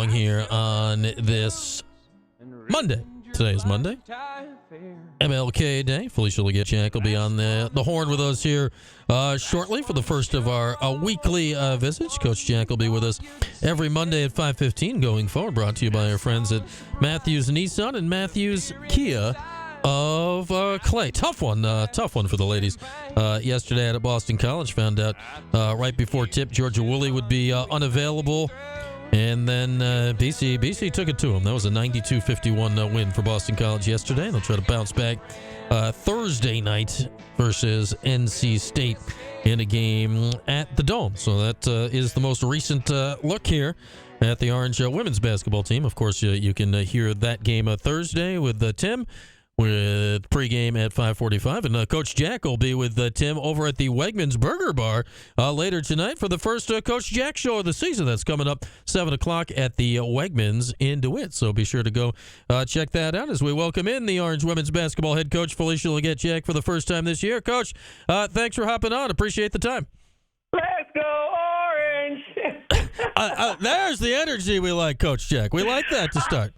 along here on this Monday. Today is Monday, MLK Day. Felisha Legette-Jack will be on the horn with us here shortly for the first of our weekly visits. Coach Jack will be with us every Monday at 5:15 going forward. Brought to you by our friends at Matthews Nissan and Matthews Kia of Clay. Tough one for the ladies. Yesterday at Boston College, found out right before tip Georgia Woolley would be unavailable. And then BC took it to them. That was a 92-51 win for Boston College yesterday. They'll try to bounce back Thursday night versus NC State in a game at the Dome. So that is the most recent look here at the Orange women's basketball team. Of course, you can hear that game Thursday with Tim, with pregame at 5:45, and Coach Jack will be with Tim over at the Wegmans Burger Bar later tonight for the first Coach Jack show of the season. That's coming up 7 o'clock at the Wegmans in DeWitt, so be sure to go check that out as we welcome in the Orange women's basketball head coach, Felisha Legette-Jack, for the first time this year. Coach, thanks for hopping on. Appreciate the time. Let's go Orange! There's the energy we like, Coach Jack. We like that to start.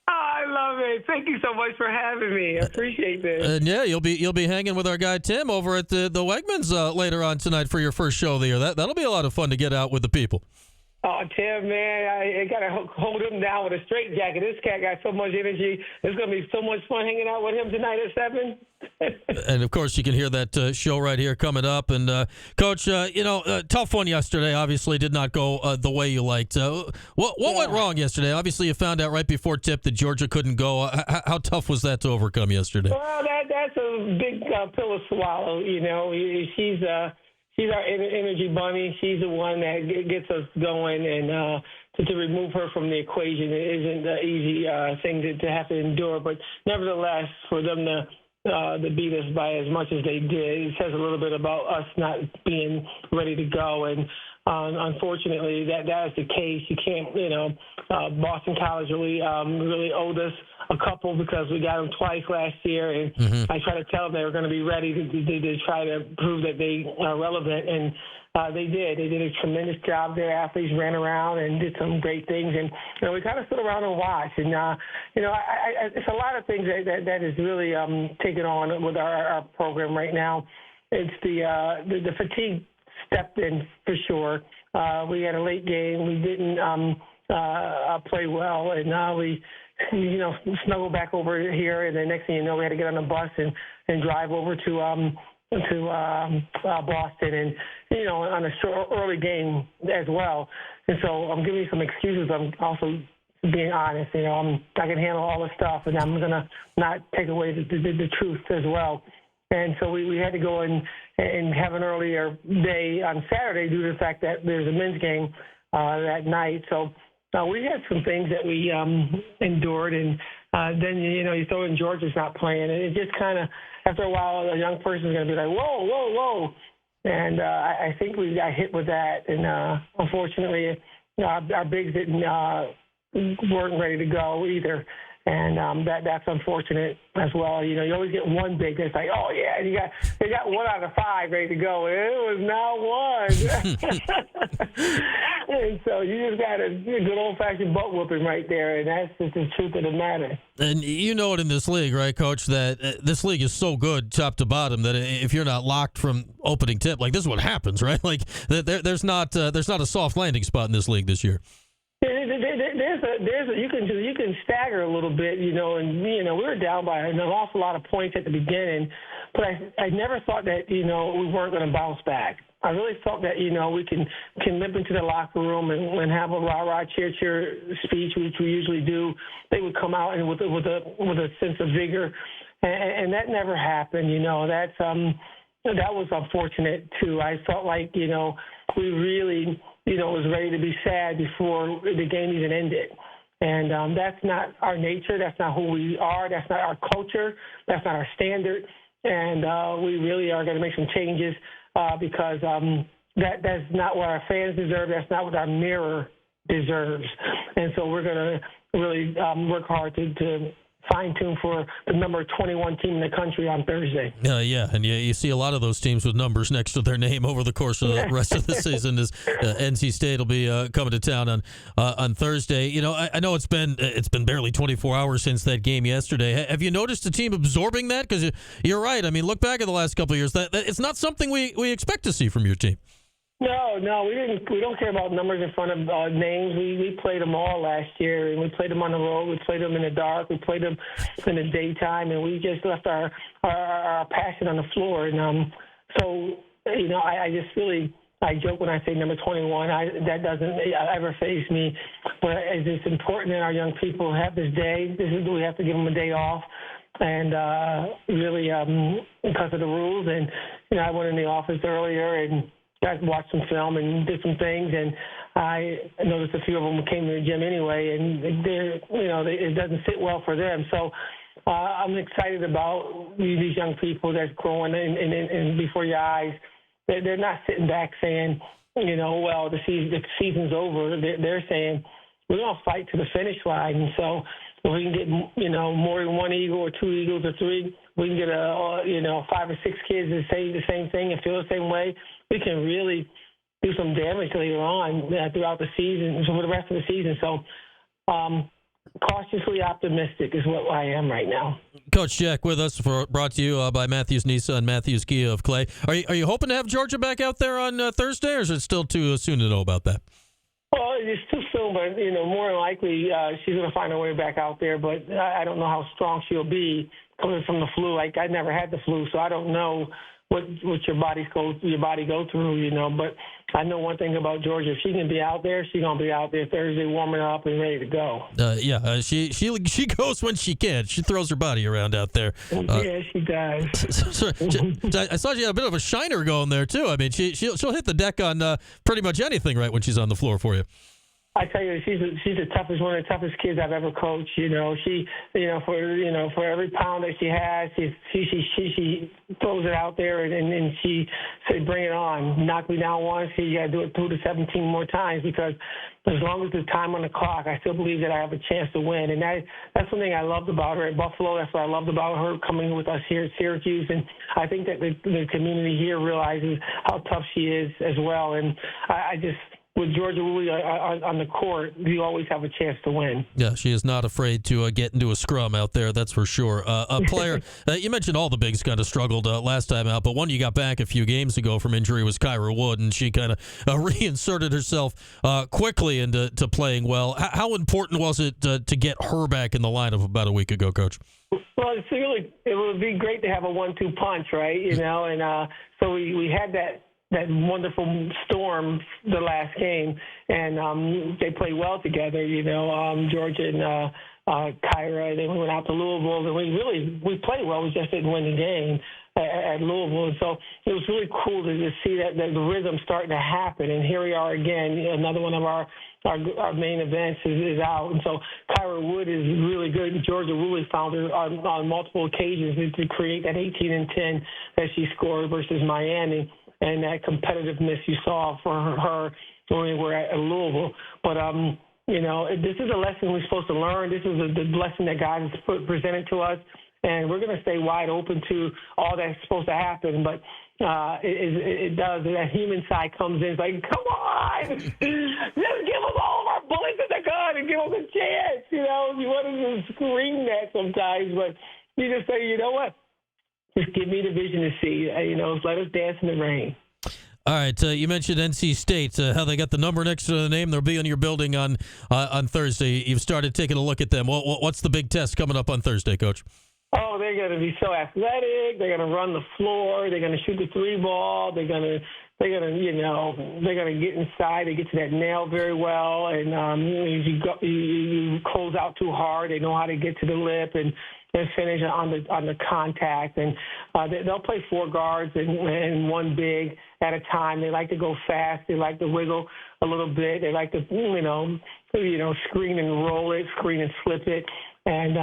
I love it. Thank you so much for having me. I appreciate this. And yeah, you'll be hanging with our guy Tim over at the Wegmans later on tonight for your first show of the year. That'll be a lot of fun to get out with the people. Oh, Tim, man, I got to hold him down with a straitjacket. This cat got so much energy. It's going to be so much fun hanging out with him tonight at 7. And, of course, you can hear that show right here coming up. And, Coach, tough one yesterday. Obviously did not go the way you liked. What went wrong yesterday? Obviously, you found out right before tip that Georgia couldn't go. How tough was that to overcome yesterday? Well, that's a big pill to swallow. You know, she's our energy bunny. She's the one that gets us going, and to remove her from the equation isn't an easy thing to have to endure. But nevertheless, for them to beat us by as much as they did, it says a little bit about us not being ready to go. And unfortunately, that is the case. You can't, Boston College really owed us a couple because we got them twice last year, and I tried to tell them they were going to be ready to try to prove that they are relevant, and they did. They did a tremendous job. Their athletes ran around and did some great things, and we kind of stood around and watched. And it's a lot of things that is really taken on with our program right now. It's the fatigue stepped in for sure. We had a late game. We didn't play well, and now we snuggle back over here. And the next thing you know, we had to get on a bus and drive over to Boston, and on a short, early game as well. And so I'm giving you some excuses. I'm also being honest. I can handle all the stuff, and I'm gonna not take away the truth as well. And so we had to go and have an earlier day on Saturday due to the fact that there's a men's game that night. So we had some things that we endured, and then you throw in Georgia's not playing, and it just kind of, after a while, a young person's going to be like, whoa, whoa, whoa. And I think we got hit with that, and unfortunately, our bigs weren't ready to go either. And that's unfortunate as well. You always get one big that's like, oh yeah, they got 1 out of 5 ready to go. And it was not one. And so you just got a good old fashioned butt whooping right there, and that's just the truth of the matter. And you know it in this league, right, Coach, that this league is so good top to bottom that if you're not locked from opening tip, like this is what happens, right? Like there's not a soft landing spot in this league this year. You can stagger a little bit, and we were down by an awful lot of points at the beginning, but I never thought that we weren't going to bounce back. I really felt that we can limp into the locker room and have a rah-rah cheer speech, which we usually do. They would come out and with a sense of vigor, and that never happened. That was unfortunate too. I felt like we really was ready to be sad before the game even ended. And that's not our nature. That's not who we are. That's not our culture. That's not our standard. And we really are going to make some changes because that's not what our fans deserve. That's not what our mirror deserves. And so we're going to really work hard to fine-tuned for the number 21 team in the country on Thursday. Yeah, and you see a lot of those teams with numbers next to their name over the course of the rest of the season. As NC State will be coming to town on Thursday. You know, I know it's been barely 24 hours since that game yesterday. Have you noticed the team absorbing that? Because you're right. I mean, look back at the last couple of years. That it's not something we expect to see from your team. No, we didn't. We don't care about numbers in front of names. We played them all last year, and we played them on the road. We played them in the dark. We played them in the daytime, and we just left our passion on the floor. And so, you know, I joke when I say number 21. That doesn't ever faze me. But it's important that our young people have this day. We have to give them a day off. And really, because of the rules. And, you know, I went in the office earlier and I watched some film and did some things, and I noticed a few of them came to the gym anyway, and it doesn't sit well for them. So I'm excited about these young people that's growing in before your eyes. They're not sitting back saying, you know, well, the season's over. They're saying, we're going to fight to the finish line. And so if we can get, you know, more than one Eagle or two Eagles or three, we can get 5 or 6 kids that say the same thing and feel the same way. We can really do some damage later on throughout the season, for the rest of the season. So cautiously optimistic is what I am right now. Coach Jack with us, brought to you by Matthews Nissan, Matthews Kia of Clay. Are you hoping to have Georgia back out there on Thursday, or is it still too soon to know about that? Well, it's too soon, but, you know, more than likely she's going to find her way back out there. But I don't know how strong she'll be coming from the flu. Like, I never had the flu, so I don't know what your body go through, you know. But I know one thing about Georgia: if she can be out there, she's gonna be out there Thursday, warming up and ready to go. She goes when she can. She throws her body around out there. Yeah, she does. I saw she had a bit of a shiner going there too. I mean, she'll hit the deck on pretty much anything right when she's on the floor for you. I tell you, she's the toughest, one of the toughest kids I've ever coached. You know, for every pound that she has, she throws it out there and she said, "Bring it on, knock me down once. You got to do it 2 to 17 more times, because as long as there's time on the clock, I still believe that I have a chance to win." And that's one thing I loved about her at Buffalo. That's what I loved about her coming with us here at Syracuse. And I think that the community here realizes how tough she is as well. And I just. With Georgia Woolley on the court, you always have a chance to win. Yeah, she is not afraid to get into a scrum out there, that's for sure. A player, you mentioned all the bigs kind of struggled last time out, but one you got back a few games ago from injury was Kyra Wood, and she kind of reinserted herself quickly into playing well. How important was it to get her back in the lineup about a week ago, Coach? Well, it would be great to have a 1-2 punch, right? You know, and so we had that wonderful storm the last game, and they played well together, you know, Georgia and Kyra. Then we went out to Louisville, and we played well. We just didn't win the game at Louisville. And so it was really cool to see that the rhythm starting to happen. And here we are again, another one of our main events is out. And so Kyra Wood is really good. Georgia Woolley found her on multiple occasions to create that 18 and 10 that she scored versus Miami. And that competitiveness you saw for her when we were at Louisville. But, you know, this is a lesson we're supposed to learn. This is the lesson that God has presented to us. And we're going to stay wide open to all that's supposed to happen. But it does. That human side comes in. It's like, come on, just give them all of our bullets in the gun and give them a chance. You know, you want to scream that sometimes, but you just say, you know what? Just give me the vision to see. You know, let us dance in the rain. All right, you mentioned NC State, how they got the number next to the name. They'll be in your building on Thursday. You've started taking a look at them. What's the big test coming up on Thursday, Coach? Oh, they're going to be so athletic. They're going to run the floor. They're going to shoot the 3-ball. They're going to get inside. They get to that nail very well. And if you close out too hard, they know how to get to the lip and finish on the contact. And they'll play 4 guards and 1 big at a time. They like to go fast. They like to wiggle a little bit. They like to screen and roll it, screen and slip it. And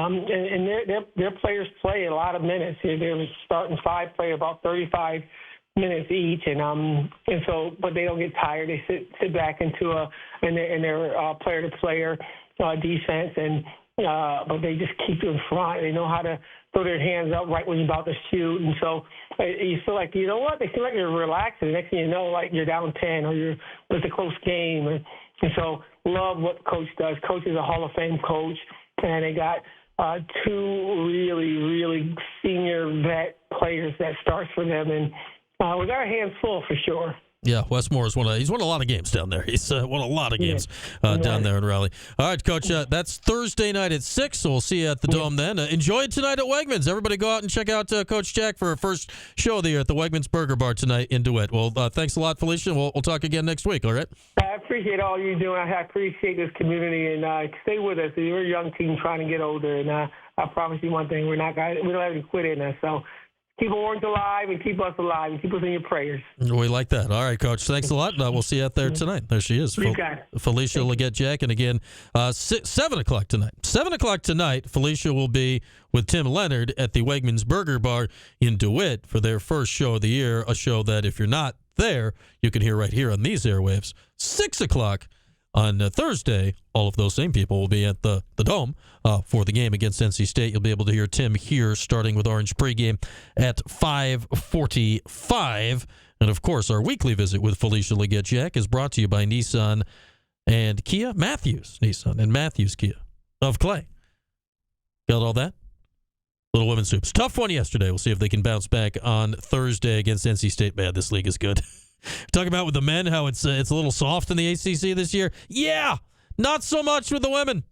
their players play a lot of minutes. They're starting 5 play about 35 minutes each, and so, but they don't get tired. They sit back into their player to player defense, and but they just keep you in front. They know how to throw their hands up right when you're about to shoot. And so you feel like, you know what, they feel like you're relaxing. The next thing you know, like you're down 10 or it's a close game. And so love what Coach does. Coach is a Hall of Fame coach, and they got two really, really senior vet players that starts for them. And we got our hands full for sure. Yeah, Wes Moore's he's won a lot of games down there. He's won a lot of games down there in Raleigh. All right, Coach, that's Thursday night at 6, so we'll see you at the Dome then. Enjoy it tonight at Wegmans. Everybody go out and check out Coach Jack for her first show of the year at the Wegmans Burger Bar tonight in DeWitt. Well, thanks a lot, Felisha. We'll talk again next week, all right? I appreciate all you're doing. I appreciate this community, and stay with us. We're a young team trying to get older, and I promise you one thing, we don't have any quit in us, so keep Orange alive and keep us alive and keep us in your prayers. We like that. All right, Coach. Thanks a lot. We'll see you out there tonight. There she is. Felisha Legette-Jack. And again, 7 o'clock tonight. 7 o'clock tonight, Felisha will be with Tim Leonard at the Wegmans Burger Bar in DeWitt for their first show of the year, a show that if you're not there, you can hear right here on these airwaves. 6 o'clock on Thursday, all of those same people will be at the Dome for the game against NC State. You'll be able to hear Tim here, starting with Orange pregame at 5:45. And, of course, our weekly visit with Felisha Legette-Jack is brought to you by Nissan and Kia. Nissan and Matthews Kia of Clay. Got all that? Little women's hoops. Tough one yesterday. We'll see if they can bounce back on Thursday against NC State. Man, this league is good. Talking about with the men, how it's a little soft in the ACC this year. Yeah, not so much with the women.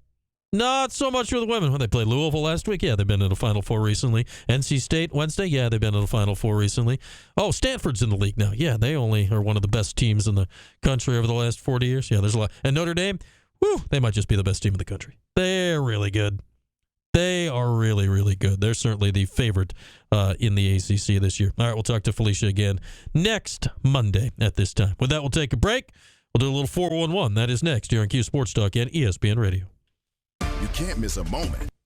Not so much with the women. When they played Louisville last week, yeah, they've been in the Final Four recently. NC State Wednesday, yeah, they've been in the Final Four recently. Oh, Stanford's in the league now. Yeah, they only are one of the best teams in the country over the last 40 years. Yeah, there's a lot. And Notre Dame, they might just be the best team in the country. They're really good. They are really, really good. They're certainly the favorite in the ACC this year. All right, we'll talk to Felisha again next Monday at this time. With that, we'll take a break. We'll do a little 411. That is next here on Q Sports Talk and ESPN Radio. You can't miss a moment.